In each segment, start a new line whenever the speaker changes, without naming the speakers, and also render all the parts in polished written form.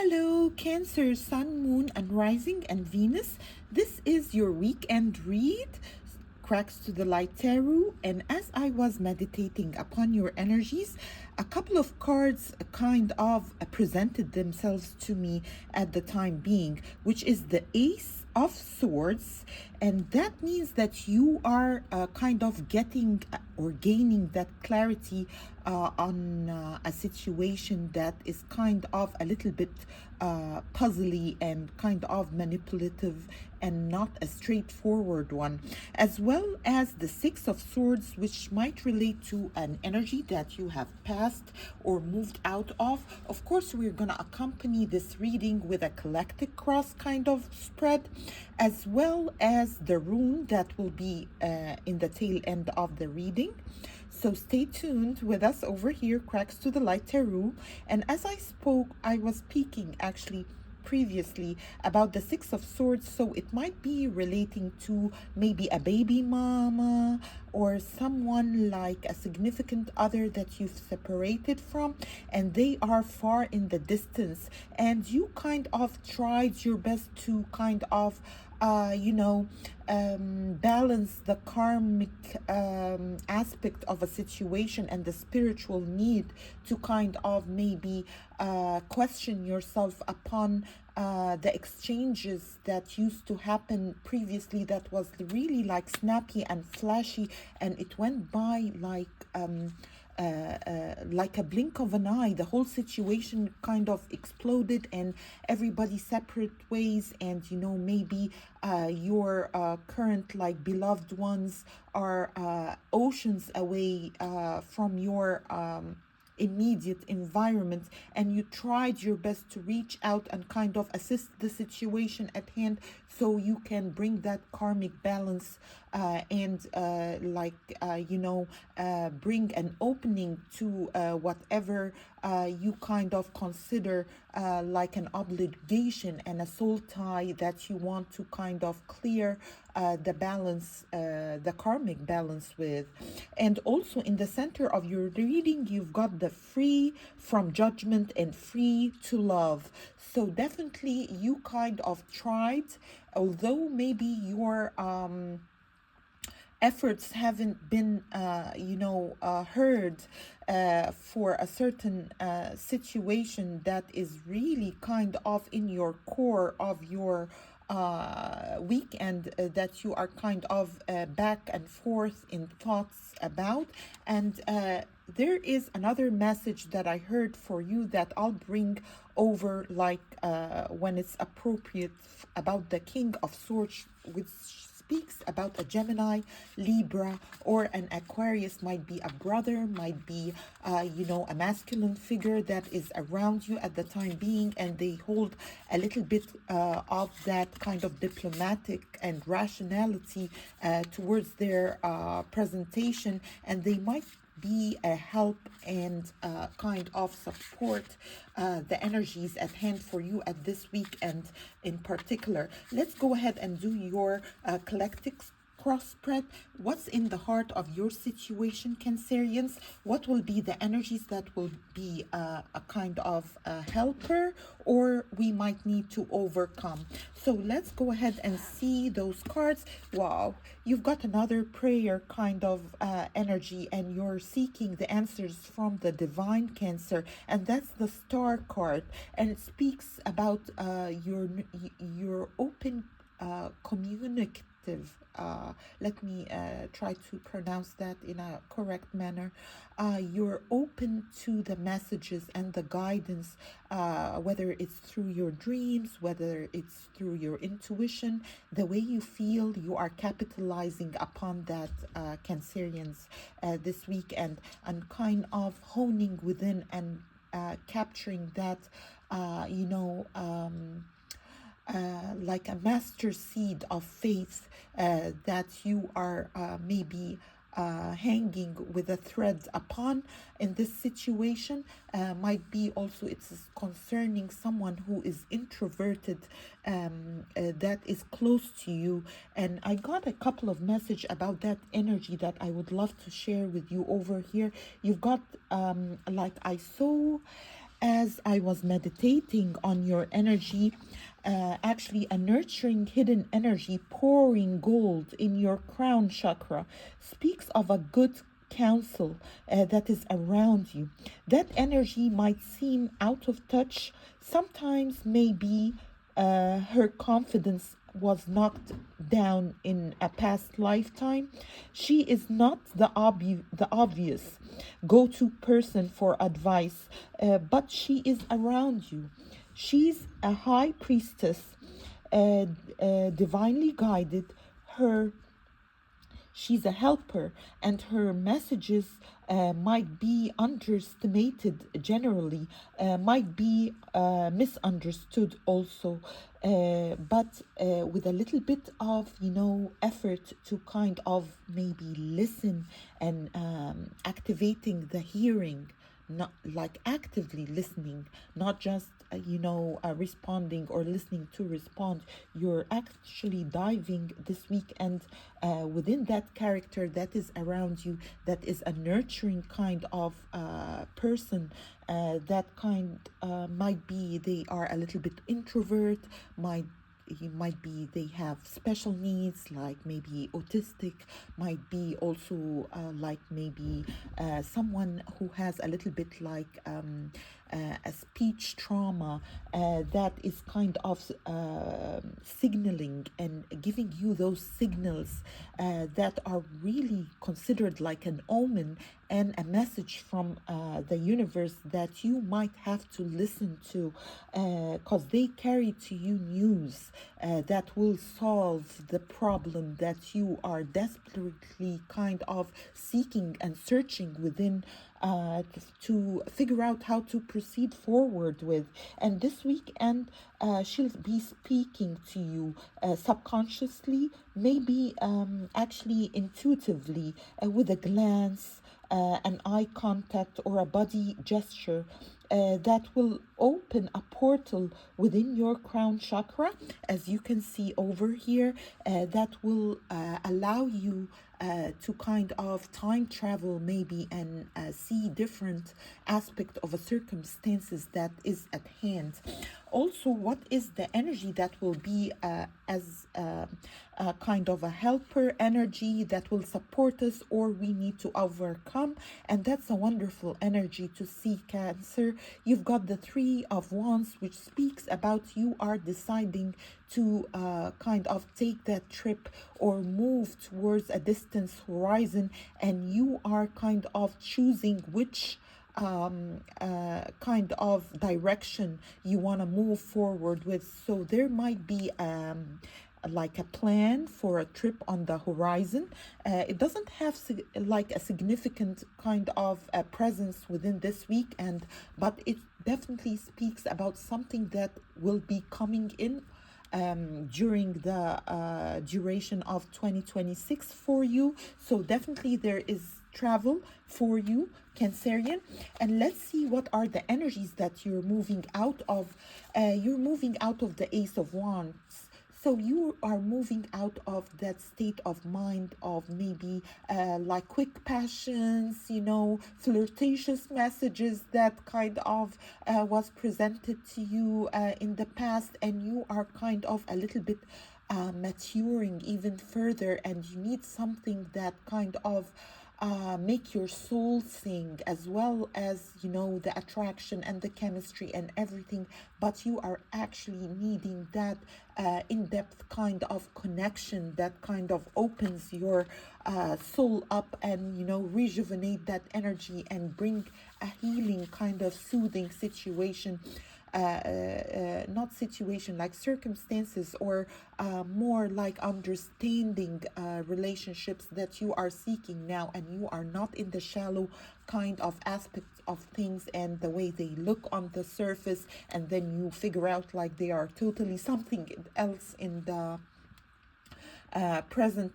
Hello, Cancer, Sun, Moon, and Rising, and Venus. This is your weekend read, Cracks to the Light Tarot. And as I was meditating upon your energies, a couple of cards kind of presented themselves to me at the time being, which is the Ace of Swords. And that means that you are kind of getting or gaining that clarity on a situation that is kind of a little bit puzzly and kind of manipulative and not a straightforward one, as well as the Six of Swords, which might relate to an energy that you have passed or moved out of. Of course, we're going to accompany this reading with a galactic cross kind of spread, as well as the rune that will be in the tail end of the reading. So stay tuned with us over here, Cracks to the Light Tarot. And as I spoke, I was speaking actually previously about the Six of Swords, so it might be relating to maybe a baby mama or someone like a significant other that you've separated from and they are far in the distance, and you kind of tried your best to kind of balance the karmic aspect of a situation and the spiritual need to kind of maybe question yourself upon the exchanges that used to happen previously that was really like snappy and flashy, and it went by like a blink of an eye. The whole situation kind of exploded and everybody separate ways, and maybe your current like beloved ones are oceans away from your immediate environment, and you tried your best to reach out and kind of assist the situation at hand so you can bring that karmic balance and bring an opening to whatever you kind of consider like an obligation and a soul tie that you want to kind of clear the balance, the karmic balance with. And also in the center of your reading, you've got the free from judgment and free to love. So definitely you kind of tried, although maybe your efforts haven't been heard for a certain situation that is really kind of in your core of your weekend, that you are kind of back and forth in thoughts about. And there is another message that I heard for you that I'll bring over when it's appropriate, about the King of Swords, which speaks about a Gemini, Libra, or an Aquarius. Might be a brother, might be a masculine figure that is around you at the time being, and they hold a little bit of that kind of diplomatic and rationality towards their presentation, and they might be a help and kind of support the energies at hand for you at this weekend in particular. Let's go ahead and do your collective cross spread. What's in the heart of your situation, Cancerians? What will be the energies that will be a kind of helper, or we might need to overcome? So let's go ahead and see those cards. Wow, you've got another prayer kind of energy, and you're seeking the answers from the divine, Cancer, and that's the Star card, and it speaks about your open communicative, let me try to pronounce that in a correct manner. You're open to the messages and the guidance, whether it's through your dreams, whether it's through your intuition, the way you feel. You are capitalizing upon that, Cancerians, this weekend, and kind of honing within and capturing that, like a master seed of faith that you are maybe hanging with a thread upon in this situation. Might be also it's concerning someone who is introverted, that is close to you. And I got a couple of messages about that energy that I would love to share with you over here. You've got I saw as I was meditating on your energy, actually a nurturing hidden energy pouring gold in your crown chakra speaks of a good counsel that is around you. That energy might seem out of touch, sometimes maybe her confidence was knocked down in a past lifetime. She is not the obvious go-to person for advice, but she is around you. She's a high priestess, divinely guided. Her She's a helper, and her messages might be underestimated generally, might be misunderstood also, but with a little bit of, effort to kind of maybe listen and activating the hearing, not like actively listening, not just responding or listening to respond. You're actually diving this week, and within that character that is around you, that is a nurturing kind of person. That kind might be they are a little bit introvert, might be they have special needs, like maybe autistic, might be also like maybe someone who has a little bit like a speech trauma, that is kind of signaling and giving you those signals that are really considered like an omen and a message from the universe that you might have to listen to, because they carry to you news that will solve the problem that you are desperately kind of seeking and searching within, to figure out how to proceed forward with. And this weekend, she'll be speaking to you subconsciously, maybe actually intuitively, with a glance, an eye contact, or a body gesture. That will open a portal within your crown chakra, as you can see over here, that will allow you to kind of time travel maybe, and see different aspect of a circumstances that is at hand. Also, what is the energy that will be as kind of a helper energy that will support us, or we need to overcome? And that's a wonderful energy to see, Cancer. You've got the Three of Wands, which speaks about you are deciding to kind of take that trip or move towards a distance horizon, and you are kind of choosing which kind of direction you want to move forward with. So there might be like a plan for a trip on the horizon. It doesn't have like a significant kind of presence within this weekend, but it definitely speaks about something that will be coming in during the duration of 2026 for you. So definitely there is travel for you, Cancerian. And let's see what are the energies that you're moving out of. You're moving out of the Ace of Wands. So you are moving out of that state of mind of maybe like quick passions, flirtatious messages that kind of was presented to you in the past, and you are kind of a little bit maturing even further, and you need something that kind of make your soul sing, as well as the attraction and the chemistry and everything, but you are actually needing that in-depth kind of connection that kind of opens your soul up, and rejuvenate that energy and bring a healing kind of soothing situation, not situation like circumstances, or more like understanding relationships that you are seeking now, and you are not in the shallow kind of aspects of things and the way they look on the surface, and then you figure out like they are totally something else in the present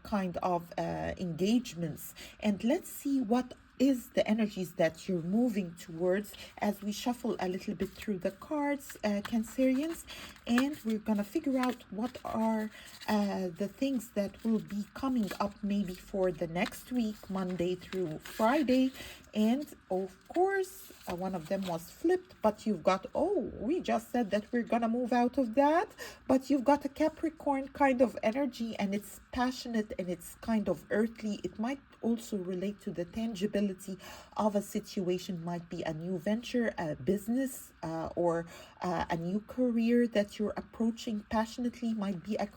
kind of engagements. And let's see what is the energies that you're moving towards as we shuffle a little bit through the cards, Cancerians, and we're gonna figure out what are the things that will be coming up maybe for the next week, Monday through Friday. And of course, one of them was flipped, but you've got, oh, we just said that we're gonna move out of that, but you've got a Capricorn kind of energy, and it's passionate and it's kind of earthly. It might also relate to the tangibility of a situation, might be a new venture, a business, or a new career that you're approaching passionately, might be a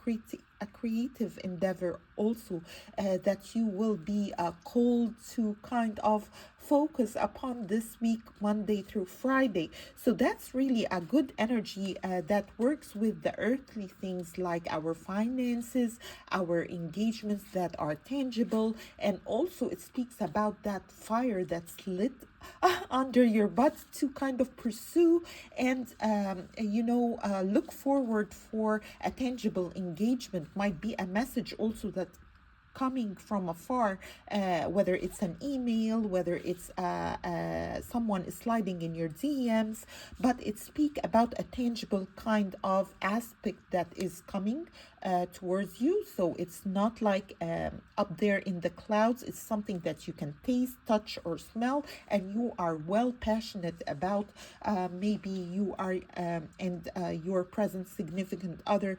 creative endeavor also, that you will be called to kind of focus upon this week, Monday through Friday. So that's really a good energy that works with the earthly things like our finances, our engagements that are tangible, and also it speaks about that fire that's lit under your butt to kind of pursue and look forward for a tangible engagement. Might be a message also that coming from afar, whether it's an email, whether it's someone is sliding in your DMs, but it speak about a tangible kind of aspect that is coming towards you. So it's not like up there in the clouds. It's something that you can taste, touch, or smell, and you are well passionate about. Maybe you are and your present significant other,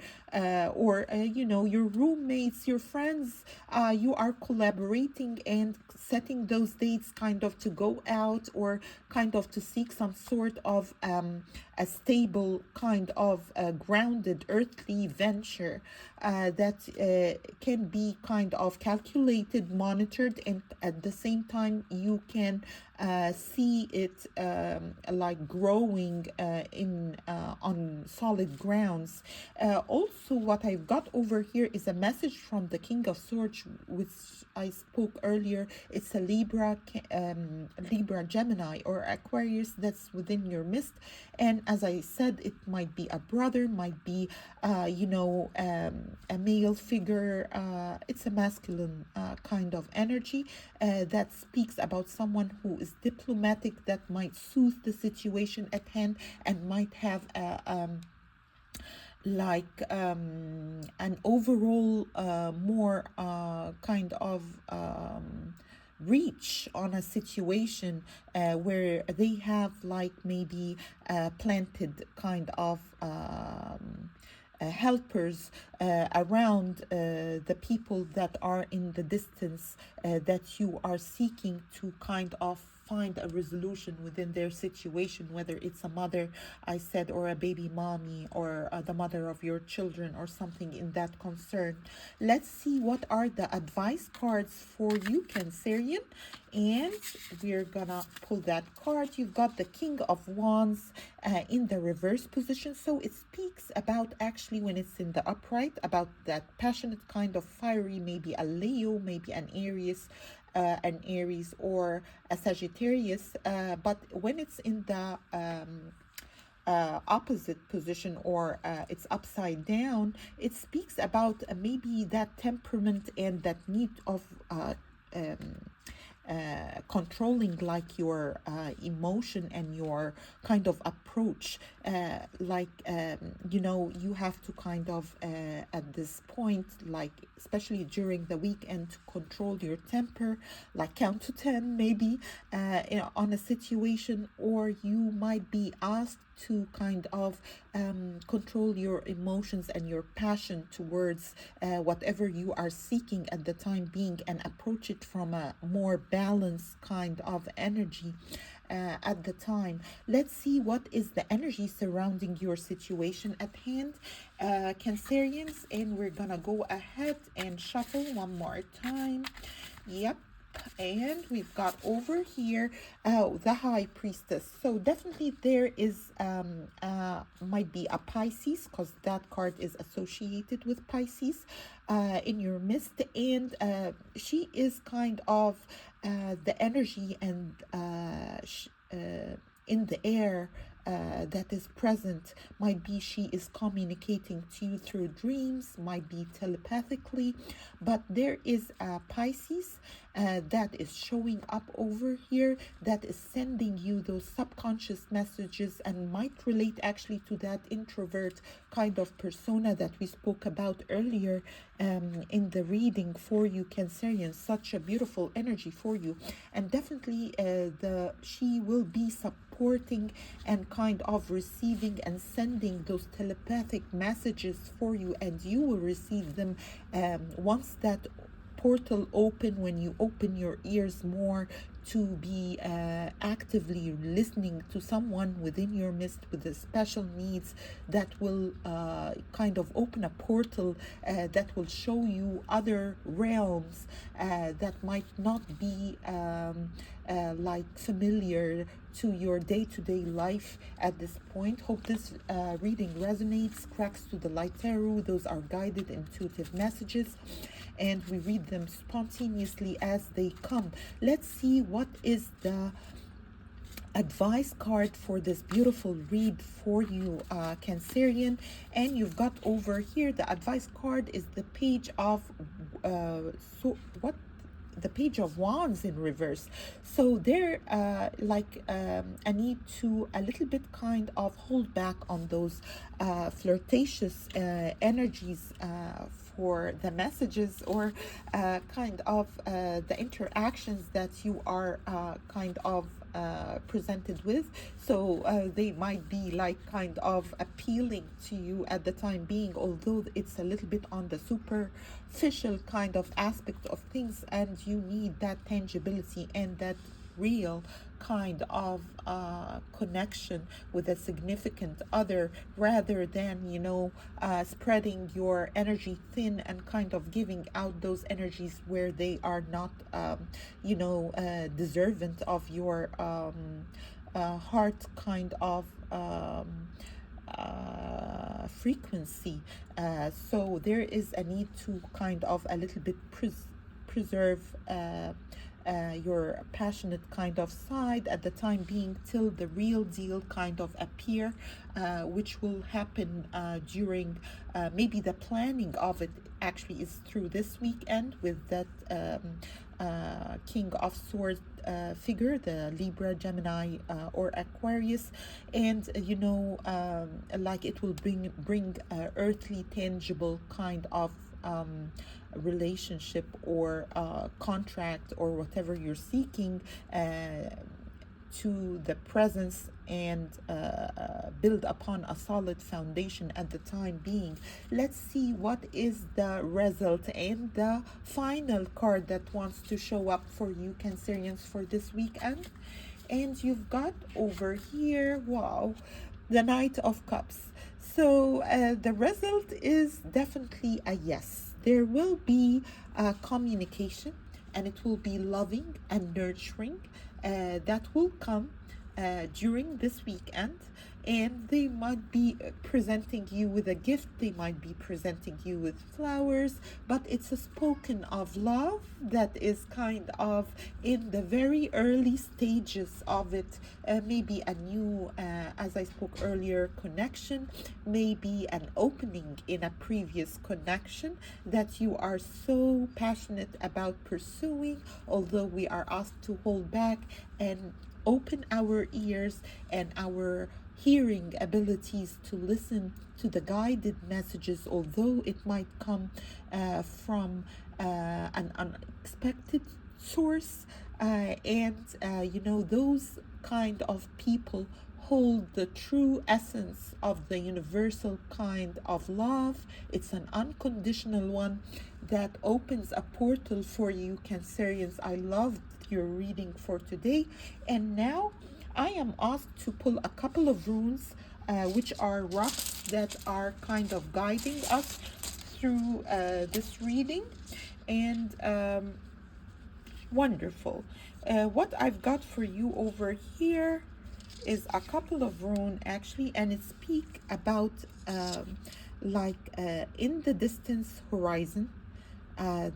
or your roommates, your friends. You are collaborating and setting those dates kind of to go out, or kind of to seek some sort of a stable kind of grounded earthly venture that can be kind of calculated, monitored, and at the same time you can see it like growing in on solid grounds. Also, what I've got over here is a message from the King of Swords, which I spoke earlier. It's a Libra, Gemini, or Aquarius that's within your midst. And as I said, it might be a brother, might be a male figure. It's a masculine kind of energy that speaks about someone who is diplomatic, that might soothe the situation at hand, and might have an overall more kind of reach on a situation where they have like maybe planted kind of helpers around the people that are in the distance that you are seeking to kind of find a resolution within their situation, whether it's a mother, I said, or a baby mommy, or the mother of your children, or something in that concern. Let's see what are the advice cards for you, Cancerian. And we're gonna pull that card. You've got the King of Wands in the reverse position. So it speaks about, actually, when it's in the upright, about that passionate kind of fiery, maybe a Leo, maybe an Aries or a Sagittarius. But when it's in the opposite position, or it's upside down, it speaks about maybe that temperament and that need of controlling like your emotion and your kind of approach, you have to kind of at this point, like especially during the weekend, to control your temper, like count to 10 maybe on a situation, or you might be asked to kind of control your emotions and your passion towards whatever you are seeking at the time being, and approach it from a more balanced kind of energy at the time. Let's see what is the energy surrounding your situation at hand, Cancerians, and we're gonna go ahead and shuffle one more time. Yep. And we've got over here the High Priestess. So definitely there is might be a Pisces, because that card is associated with Pisces in your midst, and she is kind of the energy and in the air that is present. Might be she is communicating to you through dreams, might be telepathically, but there is a Pisces that is showing up over here, that is sending you those subconscious messages, and might relate actually to that introvert kind of persona that we spoke about earlier in the reading for you, Cancerian. Such a beautiful energy for you, and definitely she will be supporting and kind of receiving and sending those telepathic messages for you, and you will receive them once that portal open, when you open your ears more to be actively listening to someone within your midst with the special needs, that will kind of open a portal that will show you other realms that might not be like familiar to your day-to-day life at this point. Hope this reading resonates. Cracks to the Light Tarot, those are guided intuitive messages, and we read them spontaneously as they come. Let's see what is the advice card for this beautiful read for you, Cancerian. And you've got over here, the advice card is the page of the Page of Wands in reverse. So there I need to a little bit kind of hold back on those flirtatious energies for the messages, or kind of the interactions that you are kind of presented with. So they might be like kind of appealing to you at the time being, although it's a little bit on the superficial kind of aspect of things, and you need that tangibility and that real kind of connection with a significant other, rather than spreading your energy thin and kind of giving out those energies where they are not deserving of your heart kind of frequency. So there is a need to kind of a little bit preserve your passionate kind of side at the time being, till the real deal kind of appear, which will happen during maybe the planning of it actually is through this weekend, with that King of Swords figure, the Libra, Gemini, or Aquarius. And like it will bring earthly, tangible kind of relationship or contract or whatever you're seeking to the presence, and build upon a solid foundation at the time being. Let's see what is the result and the final card that wants to show up for you, Cancerians, for this weekend. And you've got over here, wow, the Knight of Cups. So the result is definitely a yes. There will be communication, and it will be loving and nurturing that will come during this weekend. And they might be presenting you with a gift, they might be presenting you with flowers, but it's a spoken of love that is kind of in the very early stages of it. Maybe a new, as I spoke earlier, connection, maybe an opening in a previous connection that you are so passionate about pursuing, although we are asked to hold back and open our ears and our hearing abilities to listen to the guided messages, although it might come from an unexpected source. Those kind of people hold the true essence of the universal kind of love. It's an unconditional one that opens a portal for you, Cancerians. I loved your reading for today. And now I am asked to pull a couple of runes, which are rocks that are kind of guiding us through this reading. And wonderful. What I've got for you over here is a couple of runes actually, and it speak about in the distance horizon,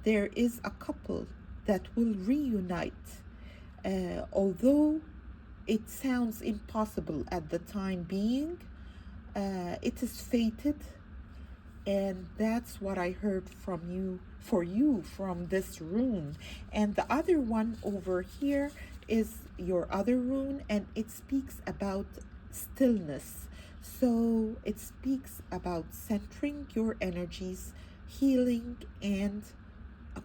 there is a couple that will reunite, although it sounds impossible at the time being. It is fated, and that's what I heard from you, for you, from this rune. And the other one over here is your other rune, and it speaks about stillness. So it speaks about centering your energies, healing, and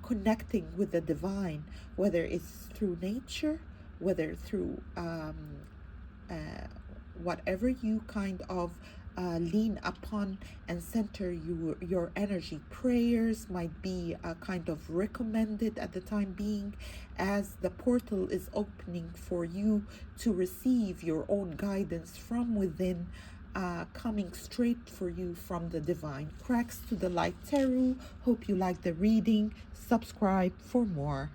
connecting with the divine, whether it's through nature, whether through uh, whatever you kind of lean upon and center your energy. Prayers might be kind of recommended at the time being, as the portal is opening for you to receive your own guidance from within, coming straight for you from the divine. Cracks to the Light Tarot. Hope you like the reading. Subscribe for more.